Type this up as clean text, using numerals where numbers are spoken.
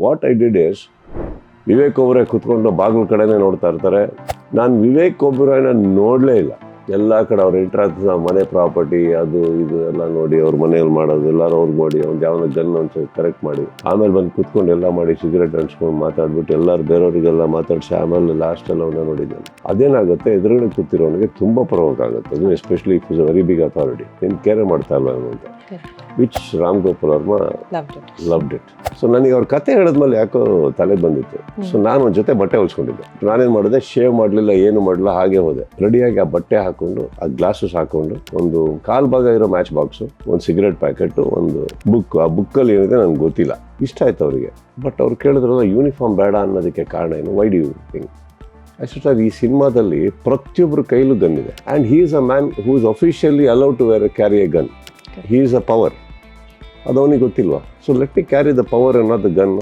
What I did is, Vivek ಒಬ್ಬರೇ ಕುತ್ಕೊಂಡು ಬಾಗಿಲು ಕಡೆನೇ ನೋಡ್ತಾ ಇರ್ತಾರೆ. ನಾನು ವಿವೇಕ್ ಒಬ್ಬರನ್ನ ನೋಡಲೇ ಇಲ್ಲ. ಎಲ್ಲ ಕಡೆ ಅವ್ರು ಎಂಟ್ರಾಗ್ತದೆ, ಮನೆ ಪ್ರಾಪರ್ಟಿ ಅದು ಇದು ಎಲ್ಲ ನೋಡಿ, ಅವ್ರ ಮನೆಯಲ್ಲಿ ಮಾಡೋದು ಎಲ್ಲರೂ ಅವ್ರು ಮಾಡಿ, ಅವ್ನು ಯಾವನ ಗನ್ ಒಂದ್ಸರಿ ಕರೆಕ್ಟ್ ಮಾಡಿ, ಆಮೇಲೆ ಬಂದು ಕುತ್ಕೊಂಡು ಎಲ್ಲ ಮಾಡಿ ಸಿಗರೇಟ್ ಹಂಚ್ಕೊಂಡು ಮಾತಾಡ್ಬಿಟ್ಟು ಎಲ್ಲರೂ ಬೇರೆಯವರಿಗೆಲ್ಲ ಮಾತಾಡಿಸಿ ಆಮೇಲೆ ಲಾಸ್ಟಲ್ಲಿ ಅವನ್ನ ನೋಡಿದ್ದಾನೆ. ಅದೇನಾಗುತ್ತೆ, ಎದುರುಗಡೆ ಕೂತಿರೋನಿಗೆ ತುಂಬ ಪ್ರವೋಕ್ ಆಗುತ್ತೆ. ಅದು especially it is a very big authority. ನೀನು ಕೇರೆ ಮಾಡ್ತಾ ಇಲ್ಲ ಅಂತ, which Ram Gopal Varma loved it. So ನನಗೆ ಅವ್ರ ಕತೆ ಹೇಳಿದ್ಮೇಲೆ ಯಾಕೋ ತಲೆ ಬಂದಿತ್ತು. ಸೊ ನಾನು ಒಂದು ಜೊತೆ ಬಟ್ಟೆ ಹೊಲ್ಸ್ಕೊಂಡಿದ್ದೆ. ನಾನೇನು ಮಾಡಿದೆ, ಶೇವ್ ಮಾಡಲಿಲ್ಲ, ಏನು ಮಾಡಲಿಲ್ಲ, ಹಾಗೆ ಹೋದೆ. ರೆಡಿಯಾಗಿ ಆ ಬಟ್ಟೆ ಹಾಕೊಂಡು, ಆ ಗ್ಲಾಸಸ್ ಹಾಕೊಂಡು, ಒಂದು ಕಾಲು ಭಾಗ ಇರೋ ಮ್ಯಾಚ್ ಬಾಕ್ಸು, ಒಂದು ಸಿಗರೇಟ್ ಪ್ಯಾಕೆಟು, ಒಂದು ಬುಕ್. ಆ ಬುಕ್ಕಲ್ಲಿ ಏನಿದೆ ನನಗೆ ಗೊತ್ತಿಲ್ಲ. ಇಷ್ಟ ಆಯ್ತು ಅವರಿಗೆ. ಬಟ್ ಅವ್ರು ಕೇಳಿದ್ರಲ್ಲ ಯೂನಿಫಾರ್ಮ್ ಬೇಡ ಅನ್ನೋದಕ್ಕೆ ಕಾರಣ ಏನು, why do you think? Sir, ಈ ಸಿನಿಮಾದಲ್ಲಿ ಪ್ರತಿಯೊಬ್ಬರ ಕೈಲೂ ಗನ್ ಇದೆ. And he is a man who is officially allowed to carry a gun. He is a power. ಅದು ಅವನಿಗೆ ಗೊತ್ತಿಲ್ವಾ? So let me carry the power ಅನ್ನೋದು ಗನ್.